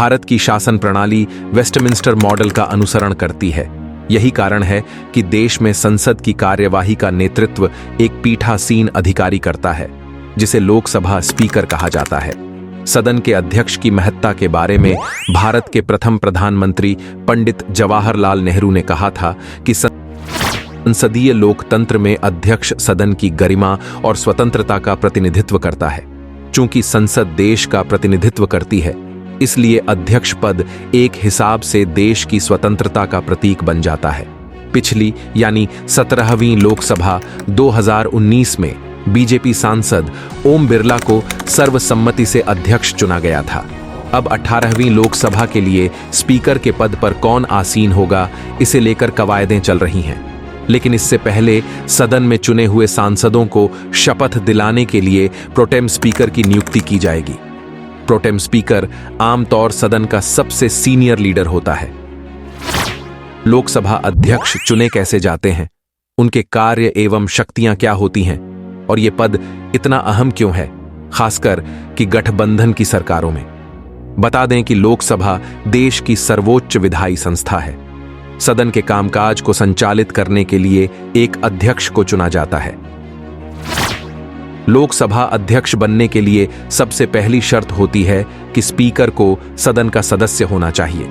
भारत की शासन प्रणाली वेस्टमिंस्टर मॉडल का अनुसरण करती है। यही कारण है कि देश में संसद की कार्यवाही का नेतृत्व एक पीठासीन अधिकारी करता है, जिसे लोकसभा स्पीकर कहा जाता है। सदन के अध्यक्ष की महत्ता के बारे में भारत के प्रथम प्रधानमंत्री पंडित जवाहरलाल नेहरू ने कहा था कि संसदीय लोकतंत्र में अध्यक्ष सदन की गरिमा और स्वतंत्रता का प्रतिनिधित्व करता है। चूंकि संसद देश का प्रतिनिधित्व करती है, इसलिए अध्यक्ष पद एक हिसाब से देश की स्वतंत्रता का प्रतीक बन जाता है। पिछली यानी 17वीं लोकसभा 2019 में बीजेपी सांसद ओम बिरला को सर्वसम्मति से अध्यक्ष चुना गया था। अब 18वीं लोकसभा के लिए स्पीकर के पद पर कौन आसीन होगा, इसे लेकर कवायदें चल रही हैं। लेकिन इससे पहले सदन में चुने हुए सांसदों को शपथ दिलाने के लिए प्रोटेम स्पीकर की नियुक्ति की जाएगी। प्रोटेम स्पीकर आमतौर सदन का सबसे सीनियर लीडर होता है। लोकसभा अध्यक्ष चुने कैसे जाते हैं, उनके कार्य एवं शक्तियां क्या होती हैं, और ये पद इतना अहम क्यों है, खासकर कि गठबंधन की सरकारों में। बता दें कि लोकसभा देश की सर्वोच्च विधायी संस्था है। सदन के कामकाज को संचालित करने के लिए एक अध्यक्ष को चुना जाता है। लोकसभा अध्यक्ष बनने के लिए सबसे पहली शर्त होती है कि स्पीकर को सदन का सदस्य होना चाहिए।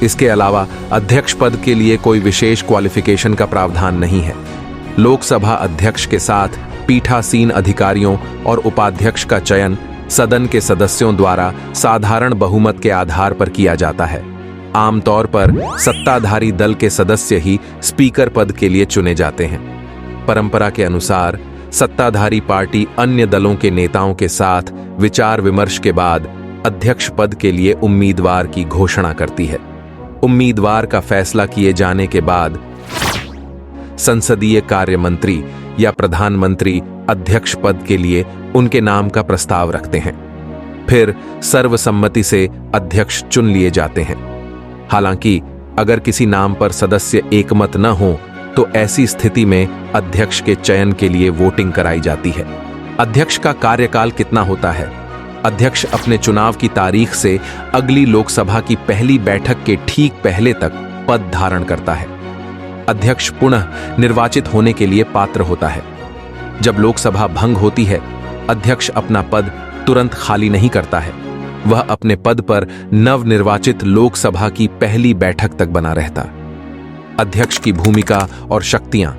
इसके अलावा अध्यक्ष पद के लिए कोई विशेष क्वालिफिकेशन का प्रावधान नहीं है। लोकसभा अध्यक्ष के साथ पीठासीन अधिकारियों और उपाध्यक्ष का चयन सदन के सदस्यों द्वारा साधारण बहुमत के आधार पर किया जाता है। आमतौर पर सत्ताधारी दल के सदस्य ही स्पीकर पद के लिए चुने जाते हैं। परंपरा के अनुसार सत्ताधारी पार्टी अन्य दलों के नेताओं के साथ विचार विमर्श के बाद अध्यक्ष पद के लिए उम्मीदवार की घोषणा करती है। उम्मीदवार का फैसला किए जाने के बाद संसदीय कार्य मंत्री या प्रधानमंत्री अध्यक्ष पद के लिए उनके नाम का प्रस्ताव रखते हैं। फिर सर्वसम्मति से अध्यक्ष चुन लिए जाते हैं। हालांकि अगर किसी नाम पर सदस्य एकमत न हो तो ऐसी स्थिति में अध्यक्ष के चयन के लिए वोटिंग कराई जाती है। अध्यक्ष का कार्यकाल कितना होता है? अध्यक्ष अपने चुनाव की तारीख से अगली लोकसभा की पहली बैठक के ठीक पहले तक पद धारण करता है। अध्यक्ष पुनः निर्वाचित होने के लिए पात्र होता है। जब लोकसभा भंग होती है, अध्यक्ष अपना पद तुरंत खाली नहीं करता है। वह अपने पद पर नवनिर्वाचित लोकसभा की पहली बैठक तक बना रहता। अध्यक्ष की भूमिका और शक्तियां: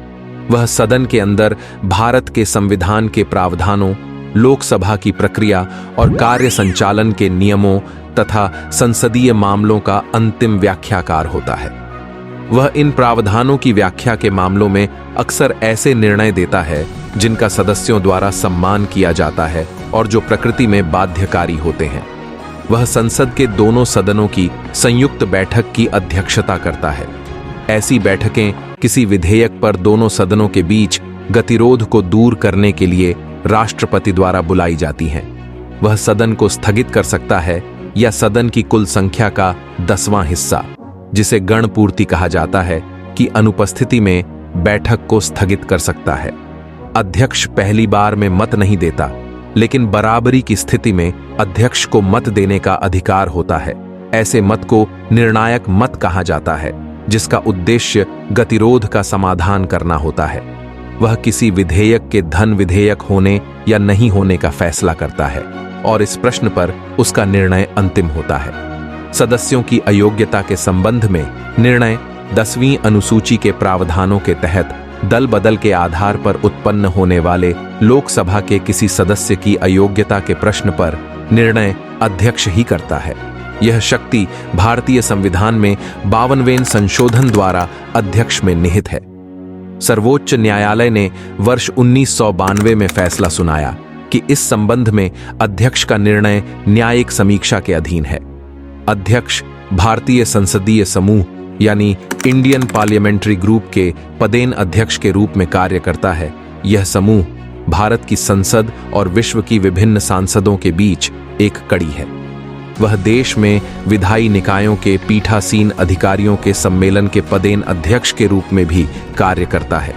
वह सदन के अंदर भारत के संविधान के प्रावधानों, लोकसभा की प्रक्रिया और कार्य संचालन के नियमों तथा संसदीय मामलों का अंतिम व्याख्याकार होता है। वह इन प्रावधानों की व्याख्या के मामलों में अक्सर ऐसे निर्णय देता है जिनका सदस्यों द्वारा सम्मान किया जाता है और जो प्रकृति में बाध्यकारी होते हैं। वह संसद के दोनों सदनों की संयुक्त बैठक की अध्यक्षता करता है। ऐसी बैठकें किसी विधेयक पर दोनों सदनों के बीच गतिरोध को दूर करने के लिए राष्ट्रपति द्वारा बुलाई जाती हैं। वह सदन को स्थगित कर सकता है या सदन की कुल संख्या का 10वां हिस्सा, जिसे गणपूर्ति कहा जाता है, की अनुपस्थिति में बैठक को स्थगित कर सकता है। अध्यक्ष पहली बार में मत नहीं देता, लेकिन बराबरी की स्थिति में अध्यक्ष को मत देने का अधिकार होता है। ऐसे मत को निर्णायक मत कहा जाता है, जिसका उद्देश्य गतिरोध का समाधान करना होता है। वह किसी विधेयक के धन विधेयक होने या नहीं होने का फैसला करता है और इस प्रश्न पर उसका निर्णय अंतिम होता है। सदस्यों की अयोग्यता के संबंध में निर्णय 10वीं अनुसूची के प्रावधानों के तहत दल बदल के आधार पर उत्पन्न होने वाले लोकसभा के किसी सदस्य की अयोग्यता के प्रश्न पर निर्णय अध्यक्ष ही करता है। यह शक्ति भारतीय संविधान में 52वें संशोधन द्वारा अध्यक्ष में निहित है। सर्वोच्च न्यायालय ने वर्ष 1992 में फैसला सुनाया कि इस संबंध में अध्यक्ष का निर्णय न्यायिक समीक्षा के अधीन है। अध्यक्ष भारतीय संसदीय समूह यानी इंडियन पार्लियामेंट्री ग्रुप के पदेन अध्यक्ष के रूप में कार्य करता है। यह समूह भारत की संसद और विश्व की विभिन्न सांसदों के बीच एक कड़ी है। वह देश में विधायी निकायों के पीठासीन अधिकारियों के सम्मेलन के पदेन अध्यक्ष के रूप में भी कार्य करता है।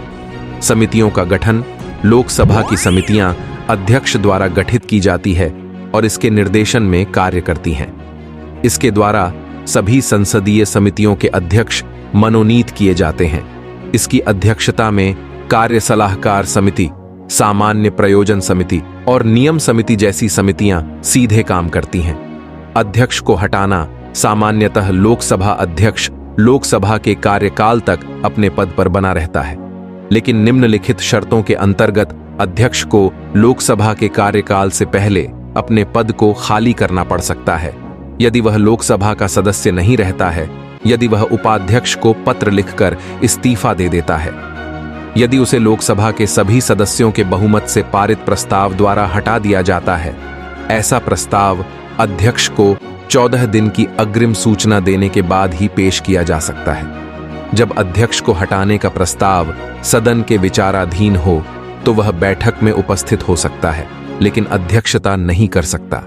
समितियों का गठन: लोकसभा की समितियां अध्यक्ष द्वारा गठित की जाती है और इसके निर्देशन में कार्य करती हैं। इसके द्वारा सभी संसदीय समितियों के अध्यक्ष मनोनीत किए जाते हैं। इसकी अध्यक्षता में कार्य सलाहकार समिति, सामान्य प्रयोजन समिति और नियम समिति जैसी समितियां सीधे काम करती हैं। अध्यक्ष को हटाना सामान्यतः लोकसभा अध्यक्ष लोकसभा के कार्यकाल तक अपने पद पर बना रहता है, लेकिन निम्नलिखित शर्तों के अंतर्गत अध्यक्ष को लोकसभा के कार्यकाल से पहले अपने पद को खाली करना पड़ सकता है। यदि वह लोकसभा का सदस्य नहीं रहता है, यदि वह उपाध्यक्ष को पत्र लिखकर इस्तीफा दे देता है, यदि उसे लोकसभा के सभी सदस्यों के बहुमत से पारित प्रस्ताव द्वारा हटा दिया जाता है, ऐसा प्रस्ताव अध्यक्ष को 14 दिन की अग्रिम सूचना देने के बाद ही पेश किया जा सकता है। जब अध्यक्ष को हटाने का प्रस्ताव सदन के विचाराधीन हो तो वह बैठक में उपस्थित हो सकता है, लेकिन अध्यक्षता नहीं कर सकता।